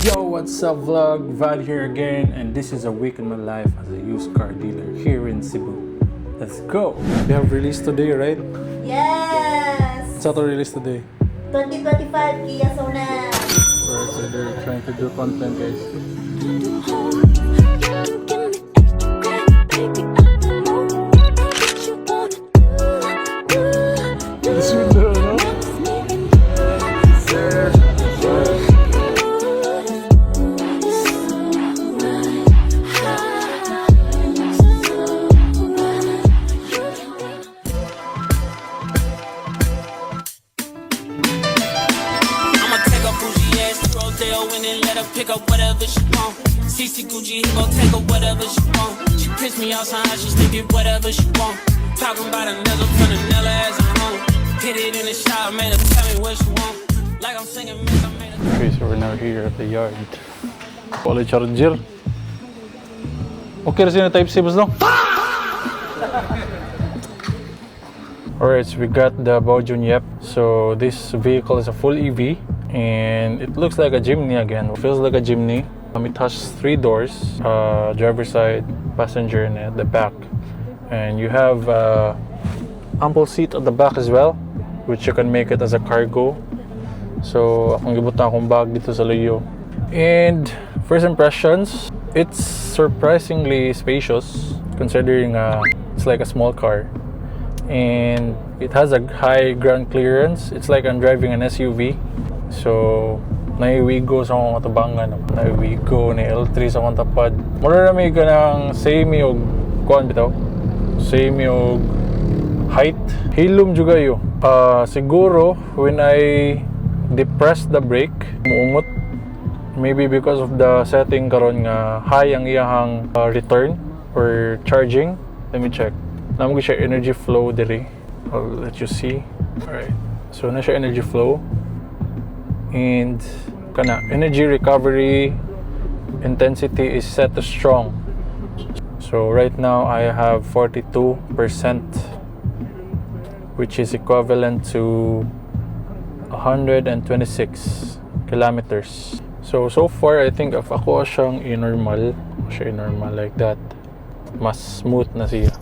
Yo, what's up vlog? Vad here again, and this is a week in my life as a used car dealer here in Cebu. Let's go! We have release today, right? Yes! What's out release today? 2025 Kia Sonet. Alright, so they're trying to do content, guys. This window, no? Pick up whatever she want. CC Gucci, he gon' take her whatever she want. She piss me off, somehow she still get whatever she want. Talking about a nigga from the Nella as a home. Hit it in the shower, made her tell me what she want. Like I'm singing, miss, I made her. Okay, so we're now here at the yard. Poly charger. Okay, na type C, boss, no? Alright, so we got the Baojun Yep. So this vehicle is a full EV. And it looks like a Jimny again. It feels like a Jimny. It has 3 doors, driver side, passenger, and at the back. And you have ample seat at the back as well, which you can make it as a cargo. So akong gibutan akong bag dito sa Luyo. And first impressions, it's surprisingly spacious considering it's like a small car. And it has a high ground clearance. It's like I'm driving an SUV. So, naiwigo sa akong matabangan. Naiwigo, na-L3 sa akong tapad. Marami ka ng semi o kuan bitaw? Semi o height. Hilom juga yun. Siguro, when I depress the brake, muungot. Maybe because of the setting karon nga high ang iyahang return or charging. Let me check. Naman ko siya energy flow diri. I'll let you see. Alright. So, na siya energy flow. And kana energy recovery intensity is set to strong. So right now I have 42%, which is equivalent to 126 kilometers. So far I think if ako siyang i-normal like that, mas smooth na siya.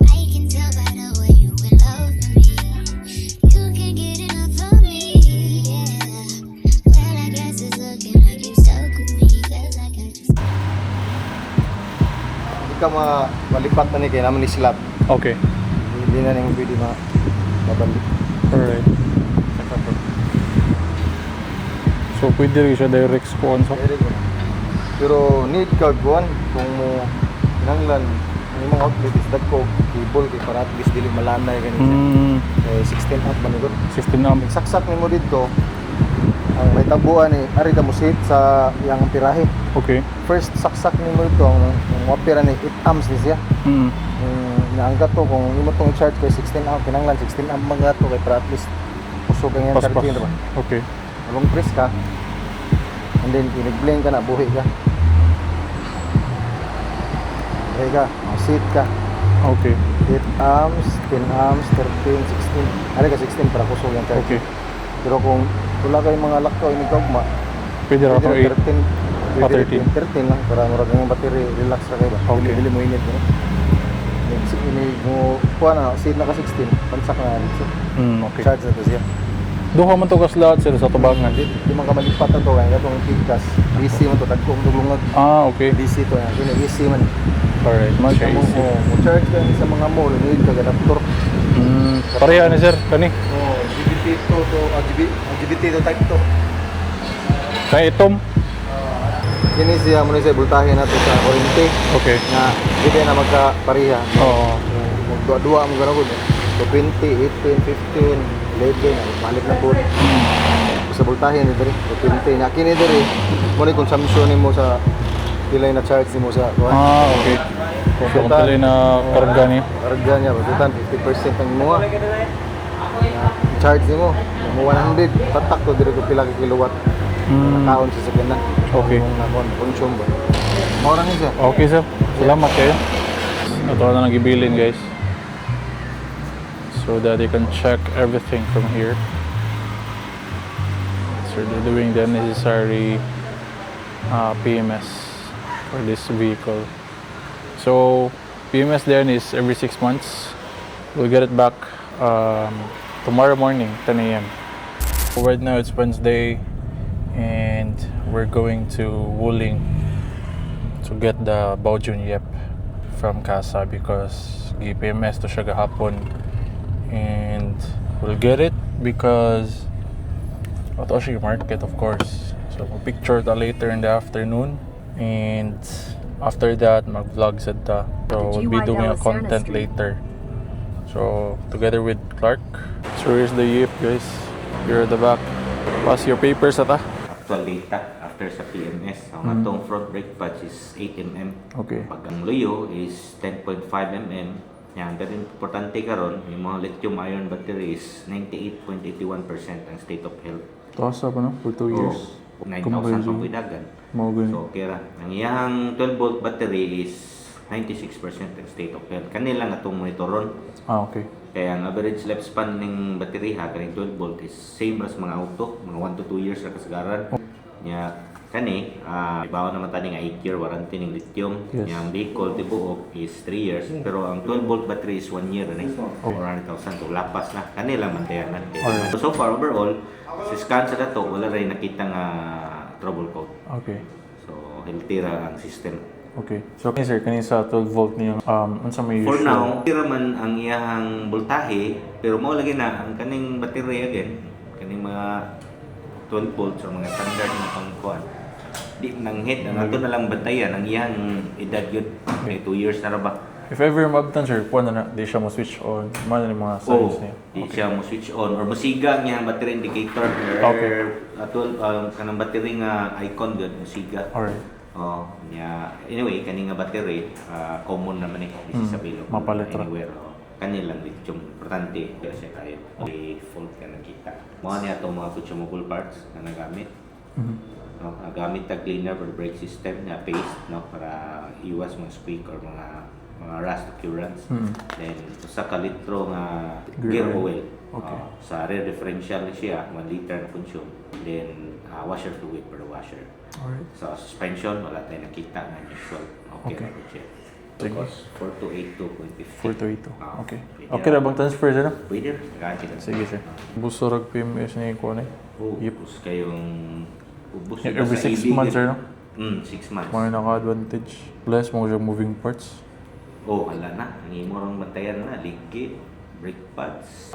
Ka malipat na ni kaya naman ni slap. Okay. Hindi na nang pwede mabalik. Alright. So pwede rin siya direct sponsor. Pero need ka guwan kung mo nanglan yung mga outlet is dagko cable kay para at least dili malanay ganito. 16 amp man ito. 16 amp. Saksak nimo dito. Ang may tabuan ni ari ta mo sit sa yang pirahe. Okay. First saksak nimo ito ang mapira ni 8 amps ni siya. Naangkat to kung imo tong charge kay 16 amp kinanglan 16 amp mga to kay para at least usog ang yang charging diba? Okay. Long press ka. And then pinag-blend ka na buhi ka. Okay ka, sit ka. Okay. 8 amps, 10 amps, 13, 16. Ano ka 16 para kusog yung charge. Okay. Pero kung wala kayong mga lakto ini kagma, Pwede rin ako 13 lang para murag yung battery relax ra kay ba. Okay. Dili mo init no. Ini mo kuha na sit na ka 16, pansak na dito. Okay. Charge na to siya. Duha man to kas lahat sila sa tubangan. Di man ka malipat na to kaya itong pigkas. DC man to tagkong dulungag. Okay. DC to yan. Kini DC man. Alright, man siya Mo easy. mo charge ka sa mga mall, need ka adapter. Pareha ni sir, kani. GBT to GBT to type to. Kaya itom. Kini siya mo sa voltahe nato sa kuryente. Okay. Na di na magka-pareha. Oo. Magdua-dua mo gano gud. So 20, 18, 15, 11 balik na po. Sa voltahe ni diri, 20 na kini diri mo ni consumption nimo sa pilay na charge nimo sa kuan. Okay. So, kung pala na karga niya. Karga niya, batutan 50% ang mga charge nimo. Mo 100 tatak to diri ko pila ka kilowatt. Nakaon sa sakyan na. Okay. Consume ba? Mao ni siya. Okay sir. Salamat kayo. Ito na lang ibilin guys. So that you can check everything from here. So they're doing the necessary PMS for this vehicle. So PMS then is every 6 months. We'll get it back tomorrow morning, 10 a.m. Right now it's Wednesday and we're going to Wuling to get the Baojun Yep from Casa because PMS to siya gahapon, and we'll get it because Autosales market, of course. So we'll picture that later in the afternoon, and after that mag-vlog sa ta. So we'll be doing a content later. So together with Clark. So here's the Yep, guys. Here at the back. Pass your papers ata. Actual data after sa PMS. Ang atong front brake patch is 8 mm. Okay. Pag ang luyo is 10.5 mm. Yan, pero importante karon, yung mga lithium ion battery is 98.81% ang state of health. Tosa pa no? For 2 years. 9,000 pang pidagan. So okay ra. Ang iyang 12 volt battery is 96% ang state of health. Kanila nga itong monitoron. Okay. Kaya ang average lifespan ng battery ha, kaning 12 volt is same as mga auto, mga 1 to 2 years ra kasagaran. Nya kani, ibawa naman tani nga 8 year warranty ng lithium. Yes. Yang vehicle tibuok is 3 years, pero ang 12 volt battery is 1 year na. 400,000 to lapas na. Kanila mantayanan. So far overall, sa scan sa dato wala rin nakita nga trouble code. Okay. So healthy ra ang system. Okay. So sir, kanina sa 12 volt niyo unsa may For usual? now, tira man ang iyang voltahe, pero mao lagi na ang kaning battery again, kaning mga 12 volts or mga standard na pangkuan. Di nang hit ang ato na lang bantayan ang iyang edad yun. Okay, 2 years na ra ba? If ever mabtan sir, kuha na di siya mo switch on. Ano yung mga signs niya? Di siya mo switch on or musiga niya ang battery indicator or Okay. atol kanang battery nga icon gyud musiga. Alright. Oh, anyway, kani nga battery common naman sa bilog. Mapalit ra. Anywhere. Kanilang lithium importante pero siya kayo. May fault ka nakita. Mga niya itong mga consumable parts na nagamit. No, nagamit tag cleaner for brake system na paste, no, para iwas mga squeak or mga rust occurrence. Then sa kalitro nga gear oil. Okay. Sa rear differential siya 1 liter na consume. Then washer fluid per washer. Alright. Sa suspension wala tayong nakita na usual. Okay. Okay. Na siya. Sige. Cost 4282.50. 422. Okay. Okay ra bang transfer sir? No? Pwede. Garanti ka. Sige sir. Busorag PMS niya ko na. Yep. Ubus kayong ubus Yeah, every 6 months sir, no? 6 months. Mga naka-advantage. Plus mga siya moving parts. Oh, wala na. Ang imong bantayan na liquid, brake pads,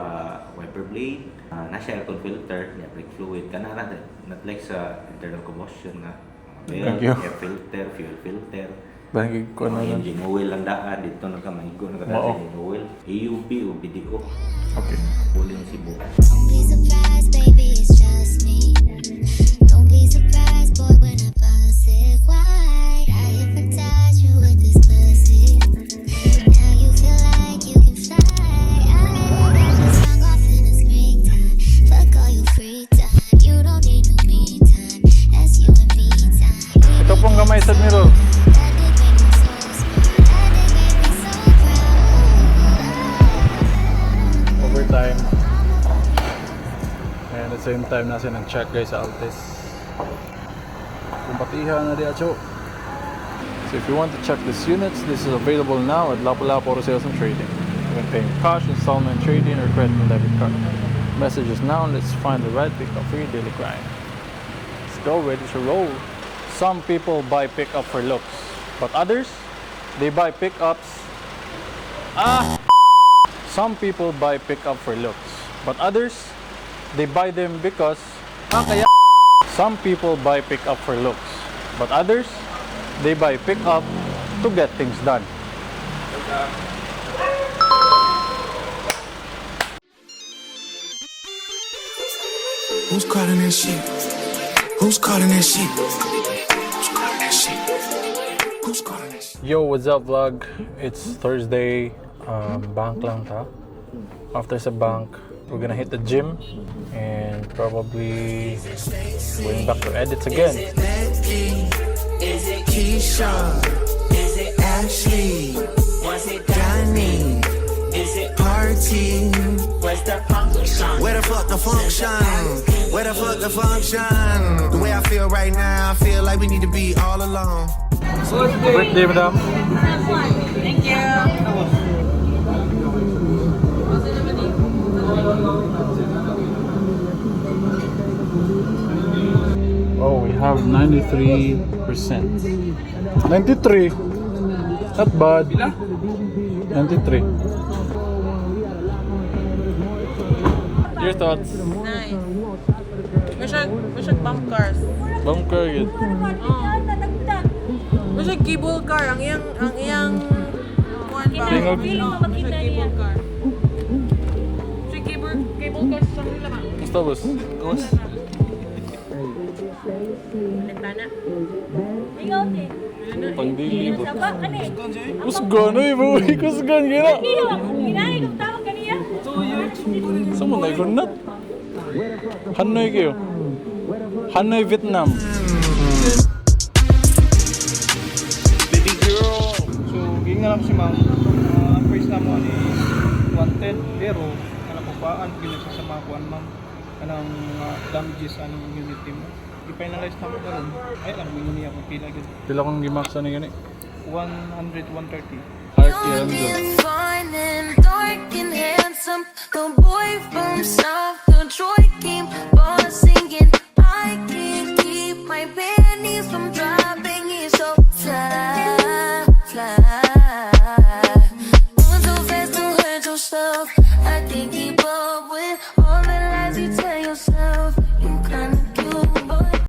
wiper blade, na siya aircon filter, brake fluid, kanara not like sa internal combustion nga. Thank you. Air filter, fuel filter. Bahagi ko na lang. Engine oil lang daan dito nagkamaigo Oo. nagdaan engine oil. AUP o BDO. Okay. Huling Cebu. Don't be surprised, baby, it's just me. Don't be surprised, boy, when I bust it wide. I hypnotize you with this pussy. Now you feel like you can fly. I got you sung off in the springtime. Fuck all your free time. You don't need no me time. That's you and me time. Ito pong gamay sa mirror. That did make me so smart. That did make me so proud. Overtime. And at the same time nasa nag-check guys sa Altis. Kung patihan na di acho. So if you want to check these units, this is available now at LapuLapu Autosales and Trading. You can pay in cash, installment, trading, or credit and debit card. Messages now, let's find the right pickup for your daily grind. Let's go, ready to roll. Some people buy pickup for looks, but others, they buy pickups. Some people buy pickup for looks, but others, they buy them because Some people buy pickup for looks, but others, they buy pickup to get things done. Who's calling that shit? Who's calling that shit? Who's calling that shit? Who's calling that shit? Yo, what's up vlog? It's Thursday, bank lang ta. After sa bank, we're gonna hit the gym and probably going back to edits again. Is it Keisha? Is it Ashley? Was it Danny? Is it party? Where's the function? Where the fuck the function? Where the fuck the function? The way I feel right now, I feel like we need to be all alone. Birthday, madam. Thank you. Oh, we have 93%. 93. Not bad. 93. Your thoughts? Nice. We should bump cars. Bump car yun. We should cable car. Ang iyang kuwan ba? Tingog. We should cable car. Should cable car sa nila ba? Basta boss. Gawas. Lentana. Pangdili bo. Kusgan eh, boy. Kusgan gina. Saan mo na ikunat? Hanoi kayo. Hanoi, Vietnam. Baby girl. So, ging na lang si ma'am. Ang price na mo ni 110 pero alam ko paan ginasa sa mga kuan ma'am. Anong damages anong unit mo. I-finalize na mo karon. Ay alam mo yun niya kung pila gid. Pila kong gimaksa na gani? 100 130. Heart yan You're doon. fine and dark and handsome. The boy from South Detroit came on singing. I